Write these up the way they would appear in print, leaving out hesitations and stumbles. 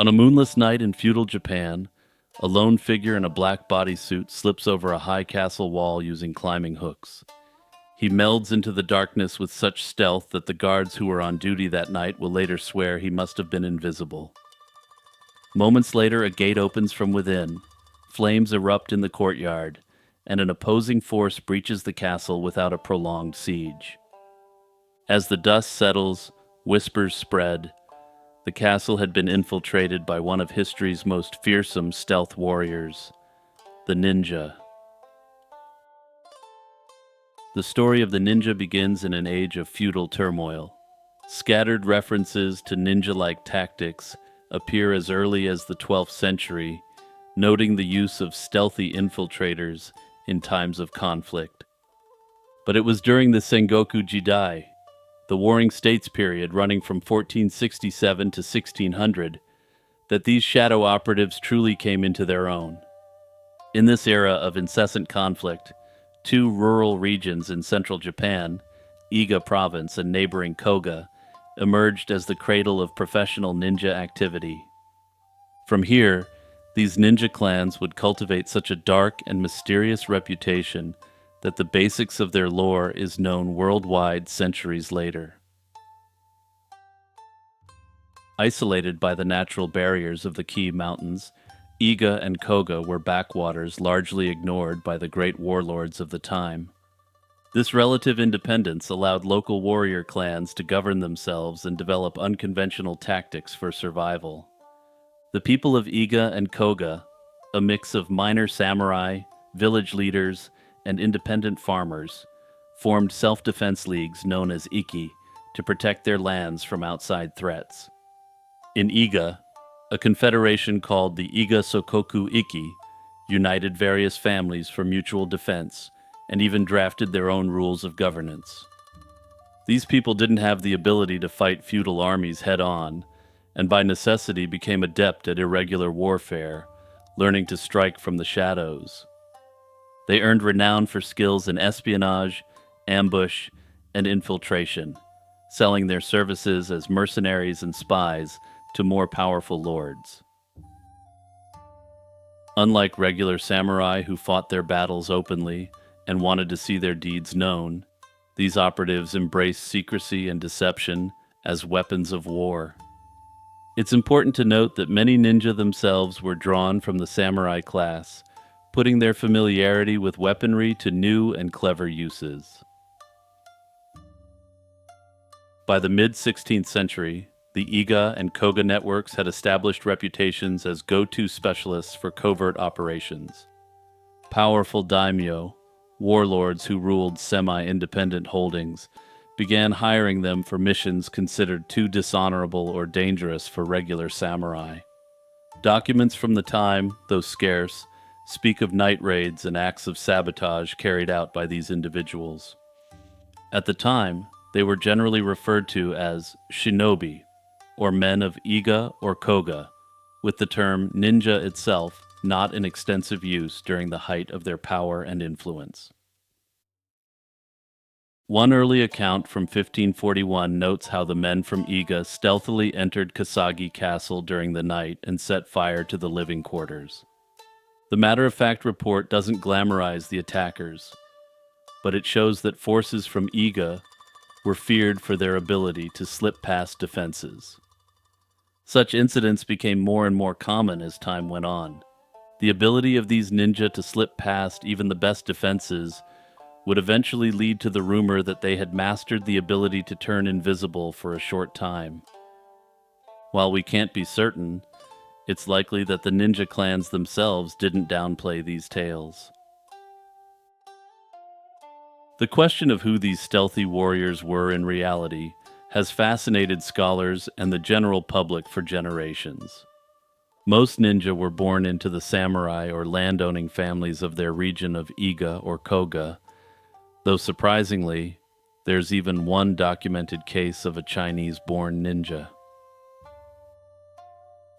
On a moonless night in feudal Japan, a lone figure in a black bodysuit slips over a high castle wall using climbing hooks. He melds into the darkness with such stealth that the guards who were on duty that night will later swear he must have been invisible. Moments later, a gate opens from within. Flames erupt in the courtyard, and an opposing force breaches the castle without a prolonged siege. As the dust settles, whispers spread. The castle had been infiltrated by one of history's most fearsome stealth warriors, the ninja. The story of the ninja begins in an age of feudal turmoil. Scattered references to ninja-like tactics appear as early as the 12th century, noting the use of stealthy infiltrators in times of conflict. But it was during the Sengoku Jidai, the Warring States period running from 1467 to 1600, that these shadow operatives truly came into their own. In this era of incessant conflict, two rural regions in central Japan, Iga province and neighboring Koga, emerged as the cradle of professional ninja activity. From here, these ninja clans would cultivate such a dark and mysterious reputation that the basics of their lore is known worldwide centuries later. Isolated by the natural barriers of the Kii Mountains, Iga and Koga were backwaters largely ignored by the great warlords of the time. This relative independence allowed local warrior clans to govern themselves and develop unconventional tactics for survival. The people of Iga and Koga, a mix of minor samurai, village leaders, and independent farmers, formed self-defense leagues known as Iki to protect their lands from outside threats. In Iga, a confederation called the Iga Sokoku Iki united various families for mutual defense and even drafted their own rules of governance. These people didn't have the ability to fight feudal armies head-on, and by necessity became adept at irregular warfare, learning to strike from the shadows. They earned renown for skills in espionage, ambush, and infiltration, selling their services as mercenaries and spies to more powerful lords. Unlike regular samurai who fought their battles openly and wanted to see their deeds known, these operatives embraced secrecy and deception as weapons of war. It's important to note that many ninja themselves were drawn from the samurai class, putting their familiarity with weaponry to new and clever uses. By the mid-16th century, the Iga and Koga networks had established reputations as go-to specialists for covert operations. Powerful daimyo, warlords who ruled semi-independent holdings, began hiring them for missions considered too dishonorable or dangerous for regular samurai. Documents from the time, though scarce, speak of night raids and acts of sabotage carried out by these individuals. At the time, they were generally referred to as shinobi, or men of Iga or Koga, with the term ninja itself not in extensive use during the height of their power and influence. One early account from 1541 notes how the men from Iga stealthily entered Kasagi Castle during the night and set fire to the living quarters. The matter-of-fact report doesn't glamorize the attackers, but it shows that forces from Iga were feared for their ability to slip past defenses. Such incidents became more and more common as time went on. The ability of these ninja to slip past even the best defenses would eventually lead to the rumor that they had mastered the ability to turn invisible for a short time. While we can't be certain, it's likely that the ninja clans themselves didn't downplay these tales. The question of who these stealthy warriors were in reality has fascinated scholars and the general public for generations. Most ninja were born into the samurai or landowning families of their region of Iga or Koga, though surprisingly, there's even one documented case of a Chinese-born ninja.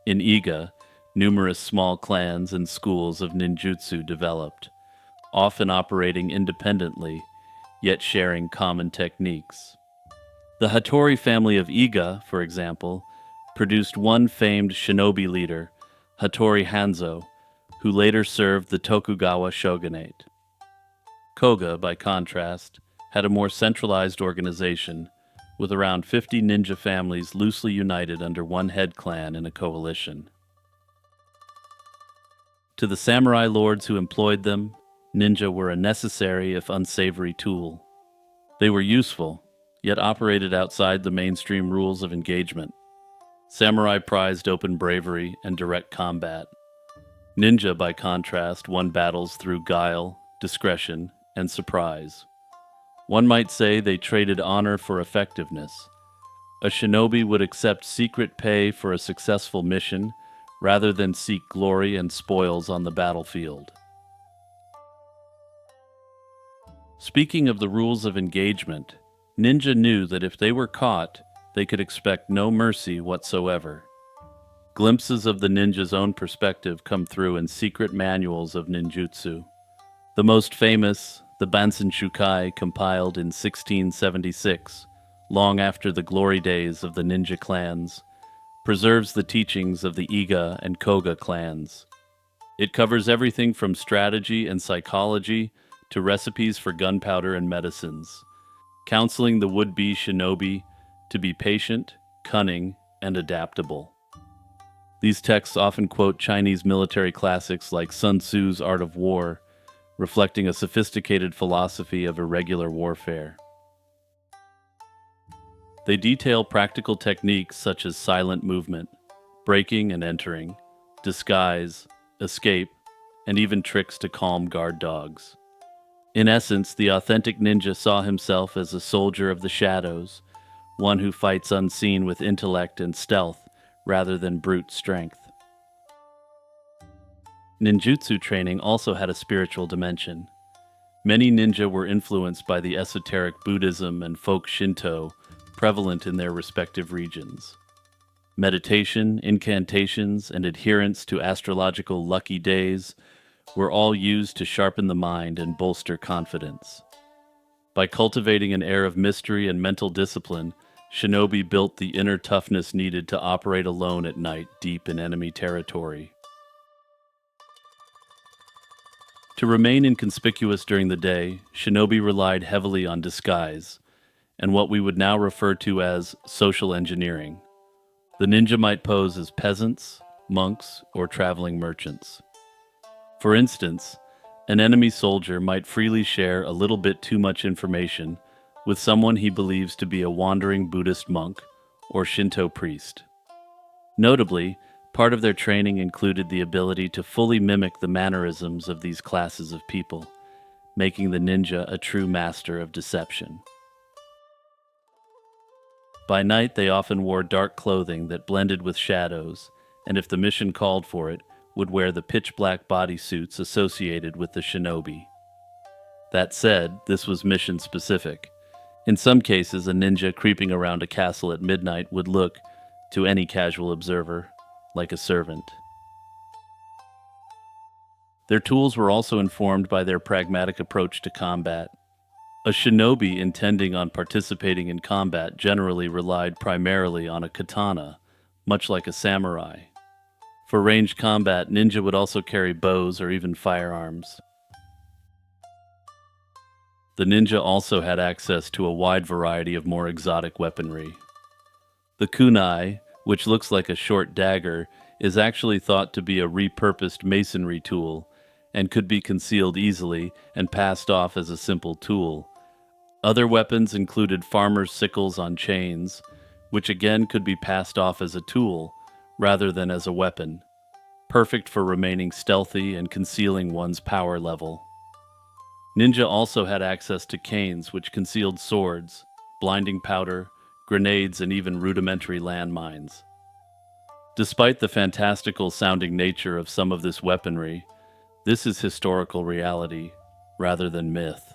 In Iga, numerous small clans and schools of ninjutsu developed, often operating independently, yet sharing common techniques. The Hattori family of Iga, for example, produced one famed shinobi leader, Hattori Hanzo, who later served the Tokugawa shogunate. Koga, by contrast, had a more centralized organization, with around 50 ninja families loosely united under one head clan in a coalition. To the samurai lords who employed them, ninja were a necessary if unsavory tool. They were useful, yet operated outside the mainstream rules of engagement. Samurai prized open bravery and direct combat. Ninja, by contrast, won battles through guile, discretion, and surprise. One might say they traded honor for effectiveness. A shinobi would accept secret pay for a successful mission rather than seek glory and spoils on the battlefield. Speaking of the rules of engagement, ninja knew that if they were caught, they could expect no mercy whatsoever. Glimpses of the ninja's own perspective come through in secret manuals of ninjutsu. The most famous, the Bansen Shukai, compiled in 1676, long after the glory days of the ninja clans, preserves the teachings of the Iga and Koga clans. It covers everything from strategy and psychology to recipes for gunpowder and medicines, counseling the would-be shinobi to be patient, cunning, and adaptable. These texts often quote Chinese military classics like Sun Tzu's Art of War, reflecting a sophisticated philosophy of irregular warfare. They detail practical techniques such as silent movement, breaking and entering, disguise, escape, and even tricks to calm guard dogs. In essence, the authentic ninja saw himself as a soldier of the shadows, one who fights unseen with intellect and stealth rather than brute strength. Ninjutsu training also had a spiritual dimension. Many ninja were influenced by the esoteric Buddhism and folk Shinto prevalent in their respective regions. Meditation, incantations, and adherence to astrological lucky days were all used to sharpen the mind and bolster confidence. By cultivating an air of mystery and mental discipline, shinobi built the inner toughness needed to operate alone at night deep in enemy territory. To remain inconspicuous during the day, shinobi relied heavily on disguise, and what we would now refer to as social engineering. The ninja might pose as peasants, monks, or traveling merchants. For instance, an enemy soldier might freely share a little bit too much information with someone he believes to be a wandering Buddhist monk or Shinto priest. Notably, part of their training included the ability to fully mimic the mannerisms of these classes of people, making the ninja a true master of deception. By night, they often wore dark clothing that blended with shadows, and if the mission called for it, would wear the pitch-black bodysuits associated with the shinobi. That said, this was mission-specific. In some cases, a ninja creeping around a castle at midnight would look, to any casual observer, like a servant. Their tools were also informed by their pragmatic approach to combat. A shinobi intending on participating in combat generally relied primarily on a katana, much like a samurai. For ranged combat, ninja would also carry bows or even firearms. The ninja also had access to a wide variety of more exotic weaponry. The kunai, which looks like a short dagger, is actually thought to be a repurposed masonry tool and could be concealed easily and passed off as a simple tool. Other weapons included farmers' sickles on chains, which again could be passed off as a tool rather than as a weapon, perfect for remaining stealthy and concealing one's power level. Ninja also had access to canes, which concealed swords, blinding powder, grenades, and even rudimentary landmines. Despite the fantastical-sounding nature of some of this weaponry, this is historical reality rather than myth.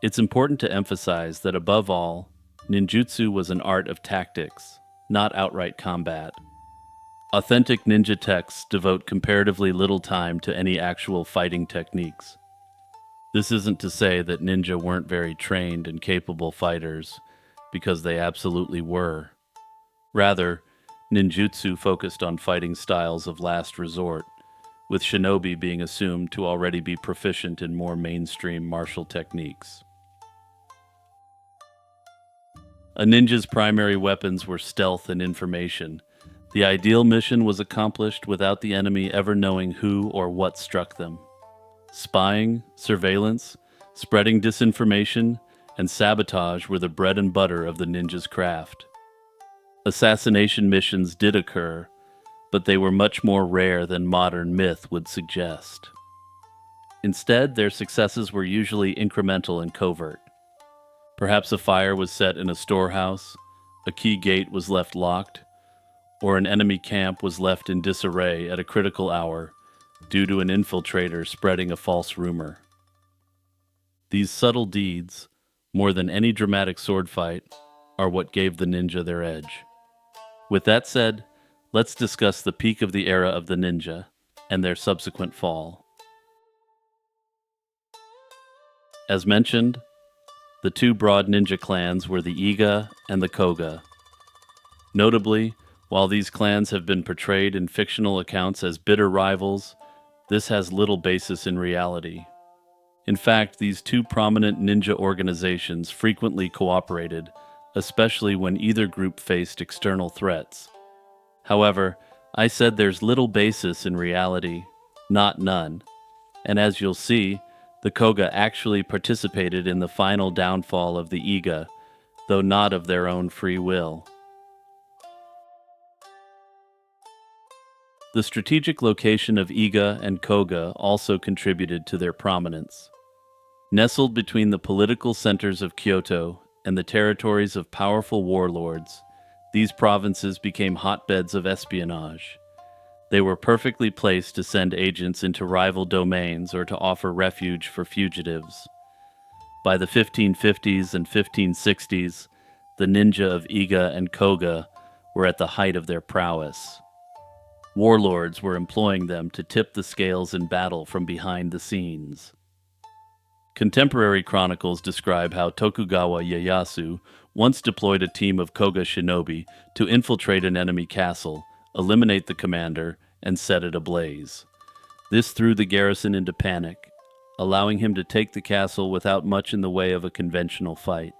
It's important to emphasize that above all, ninjutsu was an art of tactics, not outright combat. Authentic ninja texts devote comparatively little time to any actual fighting techniques. This isn't to say that ninja weren't very trained and capable fighters. because they absolutely were. Rather, ninjutsu focused on fighting styles of last resort, with shinobi being assumed to already be proficient in more mainstream martial techniques. A ninja's primary weapons were stealth and information. The ideal mission was accomplished without the enemy ever knowing who or what struck them. Spying, surveillance, spreading disinformation, and sabotage were the bread and butter of the ninja's craft. Assassination missions did occur, but they were much more rare than modern myth would suggest. Instead, their successes were usually incremental and covert. Perhaps a fire was set in a storehouse, a key gate was left locked, or an enemy camp was left in disarray at a critical hour due to an infiltrator spreading a false rumor. These subtle deeds, more than any dramatic sword fight, are what gave the ninja their edge. With that said, let's discuss the peak of the era of the ninja and their subsequent fall. As mentioned, the two broad ninja clans were the Iga and the Koga. Notably, while these clans have been portrayed in fictional accounts as bitter rivals, this has little basis in reality. In fact, these two prominent ninja organizations frequently cooperated, especially when either group faced external threats. However, I said there's little basis in reality, not none. And as you'll see, the Koga actually participated in the final downfall of the Iga, though not of their own free will. The strategic location of Iga and Koga also contributed to their prominence. Nestled between the political centers of Kyoto and the territories of powerful warlords, these provinces became hotbeds of espionage. They were perfectly placed to send agents into rival domains or to offer refuge for fugitives. By the 1550s and 1560s, the ninja of Iga and Koga were at the height of their prowess. Warlords were employing them to tip the scales in battle from behind the scenes. Contemporary chronicles describe how Tokugawa Ieyasu once deployed a team of Koga shinobi to infiltrate an enemy castle, eliminate the commander, and set it ablaze. This threw the garrison into panic, allowing him to take the castle without much in the way of a conventional fight.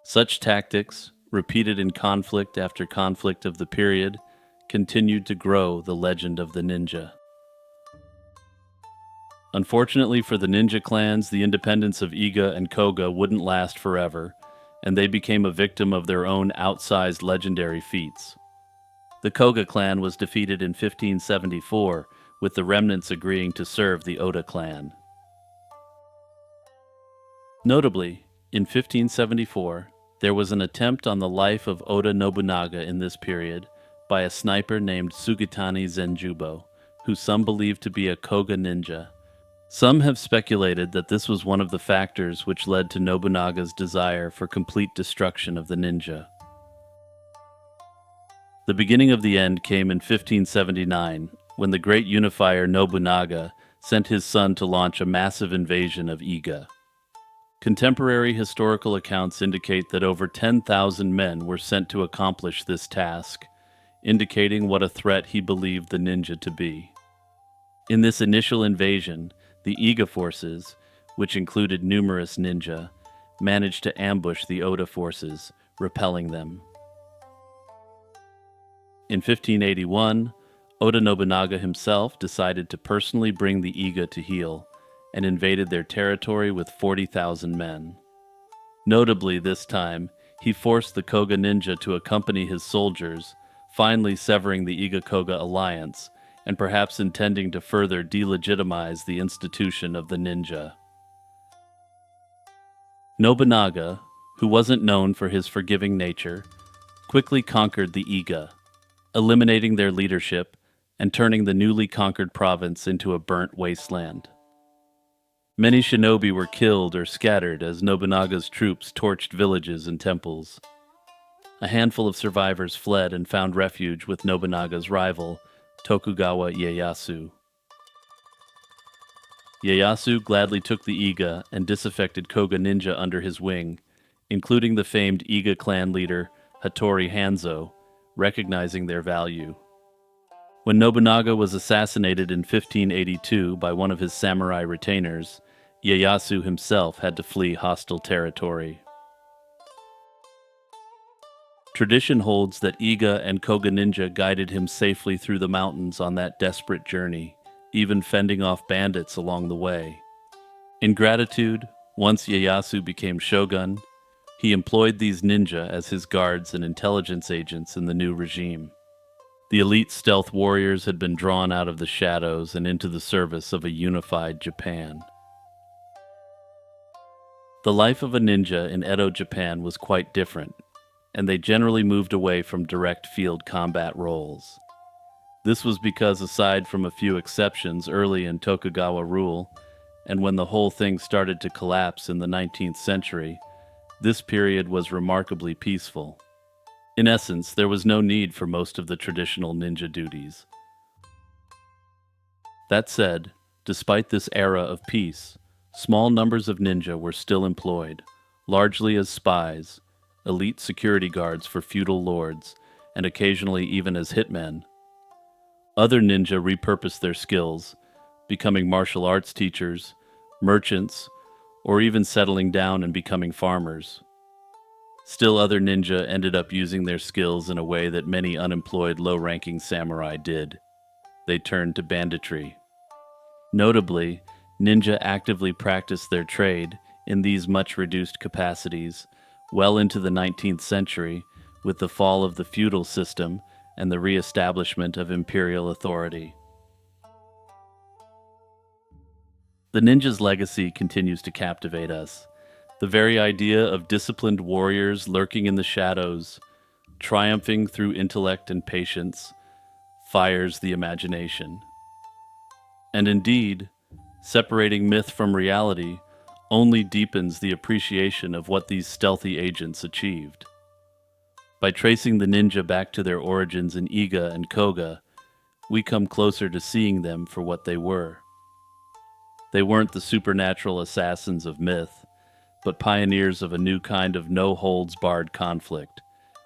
Such tactics, repeated in conflict after conflict of the period, continued to grow the legend of the ninja. Unfortunately for the ninja clans, the independence of Iga and Koga wouldn't last forever, and they became a victim of their own outsized legendary feats. The Koga clan was defeated in 1574, with the remnants agreeing to serve the Oda clan. Notably, in 1574, there was an attempt on the life of Oda Nobunaga in this period by a sniper named Sugitani Zenjubo, who some believe to be a Koga ninja. Some have speculated that this was one of the factors which led to Nobunaga's desire for complete destruction of the ninja. The beginning of the end came in 1579, when the great unifier Nobunaga sent his son to launch a massive invasion of Iga. Contemporary historical accounts indicate that over 10,000 men were sent to accomplish this task, indicating what a threat he believed the ninja to be. In this initial invasion, the Iga forces, which included numerous ninja, managed to ambush the Oda forces, repelling them. In 1581, Oda Nobunaga himself decided to personally bring the Iga to heel, and invaded their territory with 40,000 men. Notably this time, he forced the Koga ninja to accompany his soldiers, finally severing the Iga-Koga alliance, and perhaps intending to further delegitimize the institution of the ninja. Nobunaga, who wasn't known for his forgiving nature, quickly conquered the Iga, eliminating their leadership and turning the newly conquered province into a burnt wasteland. Many shinobi were killed or scattered as Nobunaga's troops torched villages and temples. A handful of survivors fled and found refuge with Nobunaga's rival, Tokugawa Ieyasu. Ieyasu gladly took the Iga and disaffected Koga ninja under his wing, including the famed Iga clan leader Hattori Hanzo, recognizing their value. When Nobunaga was assassinated in 1582 by one of his samurai retainers, Ieyasu himself had to flee hostile territory. Tradition holds that Iga and Koga ninja guided him safely through the mountains on that desperate journey, even fending off bandits along the way. In gratitude, once Ieyasu became shogun, he employed these ninja as his guards and intelligence agents in the new regime. The elite stealth warriors had been drawn out of the shadows and into the service of a unified Japan. The life of a ninja in Edo, Japan was quite different, and they generally moved away from direct field combat roles. This was because, aside from a few exceptions early in Tokugawa rule, and when the whole thing started to collapse in the 19th century, this period was remarkably peaceful. In essence, there was no need for most of the traditional ninja duties. That said, despite this era of peace, small numbers of ninja were still employed, largely as spies, elite security guards for feudal lords, and occasionally even as hitmen. Other ninja repurposed their skills, becoming martial arts teachers, merchants, or even settling down and becoming farmers. Still, other ninja ended up using their skills in a way that many unemployed low-ranking samurai did. They turned to banditry. Notably, ninja actively practiced their trade in these much-reduced capacities well into the 19th century with the fall of the feudal system and the re-establishment of imperial authority. The ninja's legacy continues to captivate us. The very idea of disciplined warriors lurking in the shadows, triumphing through intellect and patience, fires the imagination. And indeed, separating myth from reality only deepens the appreciation of what these stealthy agents achieved. By tracing the ninja back to their origins in Iga and Koga, we come closer to seeing them for what they were. They weren't the supernatural assassins of myth, but pioneers of a new kind of no-holds-barred conflict,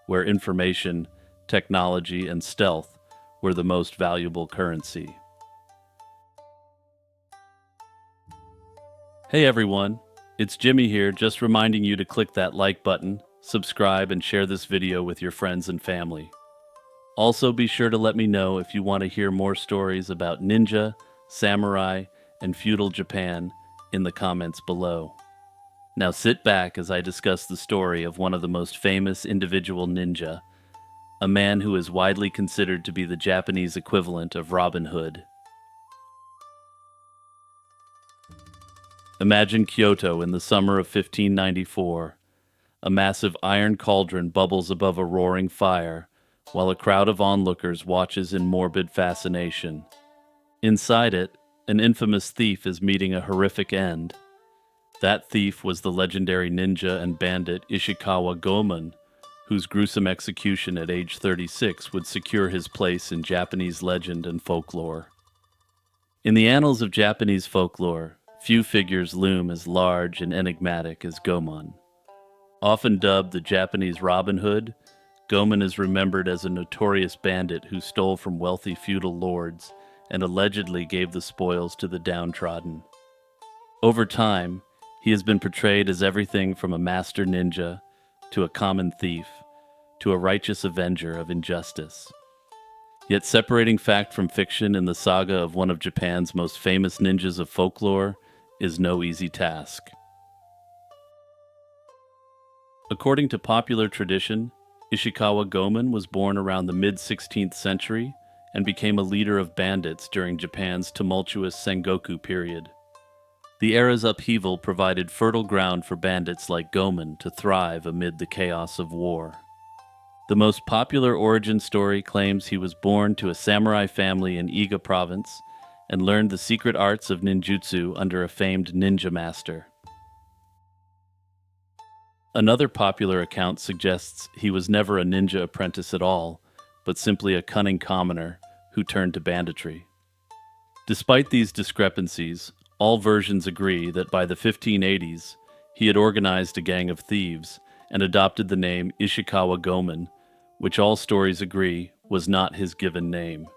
where information, technology, and stealth were the most valuable currency. Hey everyone, it's Jimmy here, just reminding you to click that like button, subscribe, and share this video with your friends and family. Also, be sure to let me know if you want to hear more stories about ninja, samurai, and feudal Japan in the comments below. Now sit back as I discuss the story of one of the most famous individual ninja, a man who is widely considered to be the Japanese equivalent of Robin Hood. Imagine Kyoto in the summer of 1594. A massive iron cauldron bubbles above a roaring fire, while a crowd of onlookers watches in morbid fascination. Inside it, an infamous thief is meeting a horrific end. That thief was the legendary ninja and bandit Ishikawa Goemon, whose gruesome execution at age 36 would secure his place in Japanese legend and folklore. In the annals of Japanese folklore, few figures loom as large and enigmatic as Goemon. Often dubbed the Japanese Robin Hood, Goemon is remembered as a notorious bandit who stole from wealthy feudal lords and allegedly gave the spoils to the downtrodden. Over time, he has been portrayed as everything from a master ninja to a common thief to a righteous avenger of injustice. Yet separating fact from fiction in the saga of one of Japan's most famous ninjas of folklore is no easy task. According to popular tradition, Ishikawa Goemon was born around the mid-16th century and became a leader of bandits during Japan's tumultuous Sengoku period. The era's upheaval provided fertile ground for bandits like Goemon to thrive amid the chaos of war. The most popular origin story claims he was born to a samurai family in Iga province and learned the secret arts of ninjutsu under a famed ninja master. Another popular account suggests he was never a ninja apprentice at all, but simply a cunning commoner who turned to banditry. Despite these discrepancies, all versions agree that by the 1580s, he had organized a gang of thieves and adopted the name Ishikawa Goemon, which all stories agree was not his given name.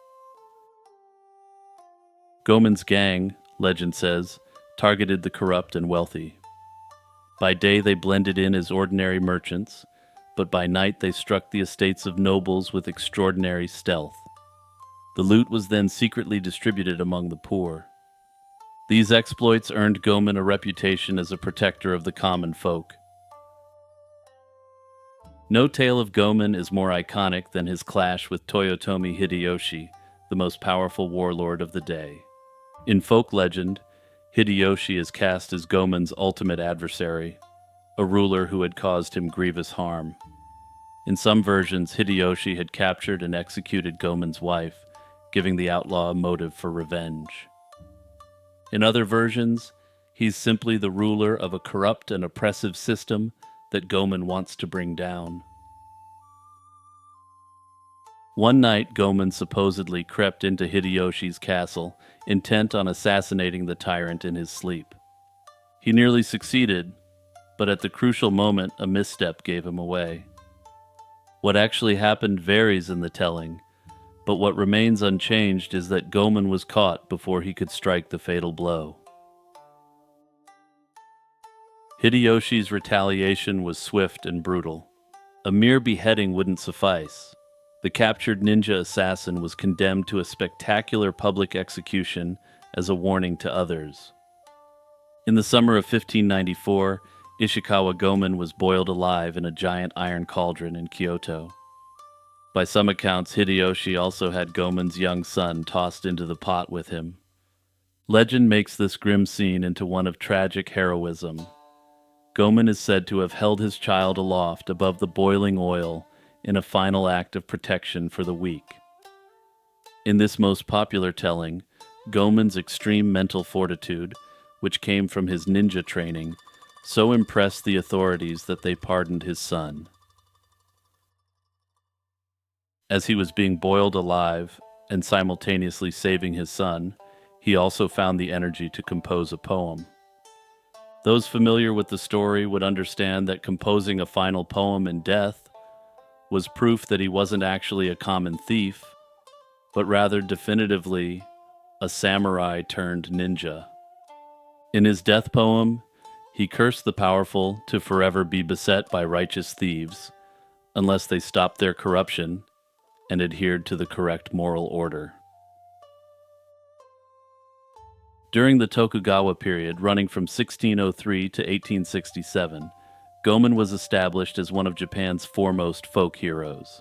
Goemon's gang, legend says, targeted the corrupt and wealthy. By day they blended in as ordinary merchants, but by night they struck the estates of nobles with extraordinary stealth. The loot was then secretly distributed among the poor. These exploits earned Goemon a reputation as a protector of the common folk. No tale of Goemon is more iconic than his clash with Toyotomi Hideyoshi, the most powerful warlord of the day. In folk legend, Hideyoshi is cast as Goemon's ultimate adversary, a ruler who had caused him grievous harm. In some versions, Hideyoshi had captured and executed Goemon's wife, giving the outlaw a motive for revenge. In other versions, he's simply the ruler of a corrupt and oppressive system that Goemon wants to bring down. One night, Goemon supposedly crept into Hideyoshi's castle, intent on assassinating the tyrant in his sleep. He nearly succeeded, but at the crucial moment, a misstep gave him away. What actually happened varies in the telling, but what remains unchanged is that Goemon was caught before he could strike the fatal blow. Hideyoshi's retaliation was swift and brutal. A mere beheading wouldn't suffice. The captured ninja assassin was condemned to a spectacular public execution as a warning to others. In the summer of 1594, Ishikawa Goemon was boiled alive in a giant iron cauldron in Kyoto. By some accounts, Hideyoshi also had Goemon's young son tossed into the pot with him. Legend makes this grim scene into one of tragic heroism. Goemon is said to have held his child aloft above the boiling oil in a final act of protection for the weak. In this most popular telling, Goemon's extreme mental fortitude, which came from his ninja training, so impressed the authorities that they pardoned his son. As he was being boiled alive and simultaneously saving his son, he also found the energy to compose a poem. Those familiar with the story would understand that composing a final poem in death was proof that he wasn't actually a common thief, but rather definitively a samurai turned ninja. In his death poem, he cursed the powerful to forever be beset by righteous thieves, unless they stopped their corruption and adhered to the correct moral order. During the Tokugawa period, running from 1603 to 1867, Goemon was established as one of Japan's foremost folk heroes.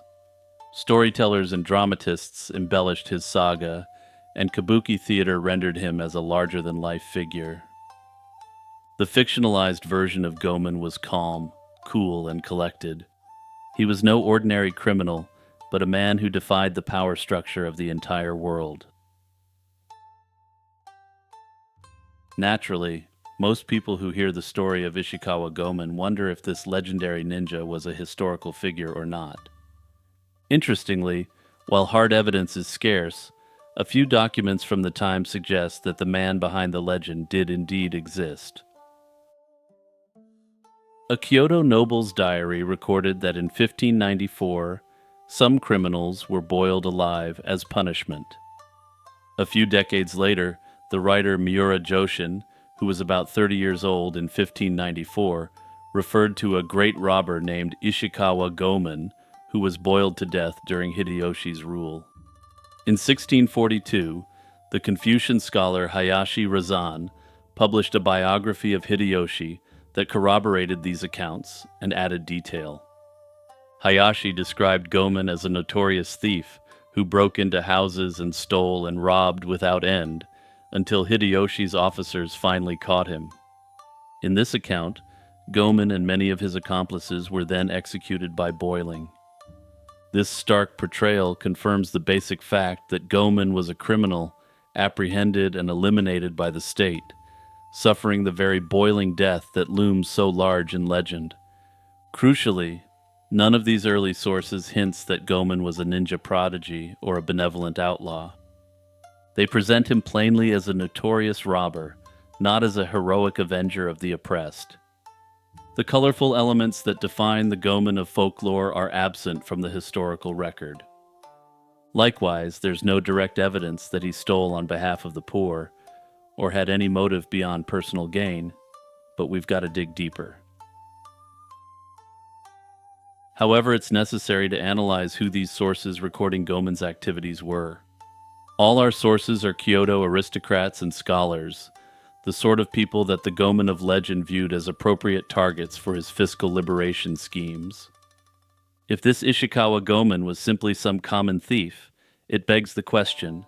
Storytellers and dramatists embellished his saga, and kabuki theater rendered him as a larger-than-life figure. The fictionalized version of Goemon was calm, cool, and collected. He was no ordinary criminal, but a man who defied the power structure of the entire world. Naturally, most people who hear the story of Ishikawa Goemon wonder if this legendary ninja was a historical figure or not. Interestingly, while hard evidence is scarce, a few documents from the time suggest that the man behind the legend did indeed exist. A Kyoto noble's diary recorded that in 1594, some criminals were boiled alive as punishment. A few decades later, the writer Miura Joshin, who was about 30 years old in 1594, referred to a great robber named Ishikawa Goemon, who was boiled to death during Hideyoshi's rule. In 1642, the Confucian scholar Hayashi Razan published a biography of Hideyoshi that corroborated these accounts and added detail. Hayashi described Goemon as a notorious thief who broke into houses and stole and robbed without end, until Hideyoshi's officers finally caught him. In this account, Goemon and many of his accomplices were then executed by boiling. This stark portrayal confirms the basic fact that Goemon was a criminal, apprehended and eliminated by the state, suffering the very boiling death that looms so large in legend. Crucially, none of these early sources hints that Goemon was a ninja prodigy or a benevolent outlaw. They present him plainly as a notorious robber, not as a heroic avenger of the oppressed. The colorful elements that define the Goemon of folklore are absent from the historical record. Likewise, there's no direct evidence that he stole on behalf of the poor or had any motive beyond personal gain, but we've got to dig deeper. However, it's necessary to analyze who these sources recording Goemon's activities were. All our sources are Kyoto aristocrats and scholars, the sort of people that the Goemon of legend viewed as appropriate targets for his fiscal liberation schemes. If this Ishikawa Goemon was simply some common thief, it begs the question,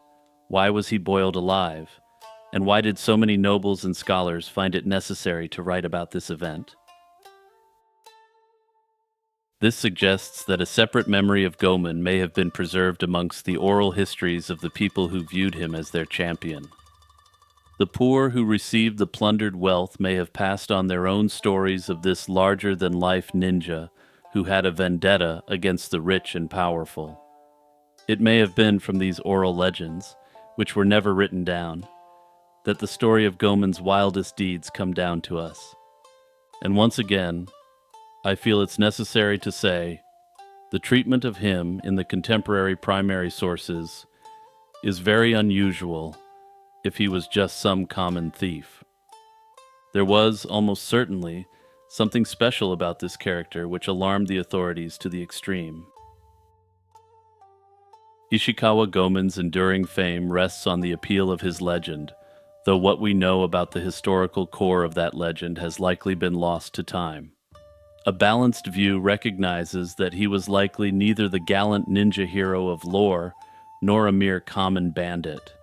why was he boiled alive? And why did so many nobles and scholars find it necessary to write about this event? This suggests that a separate memory of Goemon may have been preserved amongst the oral histories of the people who viewed him as their champion. The poor who received the plundered wealth may have passed on their own stories of this larger-than-life ninja who had a vendetta against the rich and powerful. It may have been from these oral legends, which were never written down, that the story of Goemon's wildest deeds come down to us. And once again, I feel it's necessary to say, the treatment of him in the contemporary primary sources is very unusual if he was just some common thief. There was, almost certainly, something special about this character which alarmed the authorities to the extreme. Ishikawa Goemon's enduring fame rests on the appeal of his legend, though what we know about the historical core of that legend has likely been lost to time. A balanced view recognizes that he was likely neither the gallant ninja hero of lore nor a mere common bandit.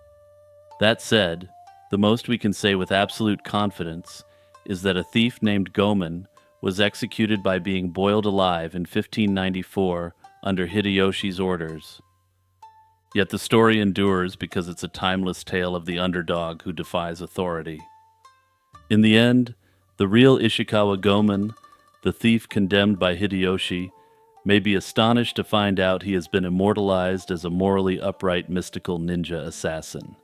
That said, the most we can say with absolute confidence is that a thief named Goemon was executed by being boiled alive in 1594 under Hideyoshi's orders. Yet the story endures because it's a timeless tale of the underdog who defies authority. In the end, the real Ishikawa Goemon, the thief condemned by Hideyoshi, may be astonished to find out he has been immortalized as a morally upright mystical ninja assassin.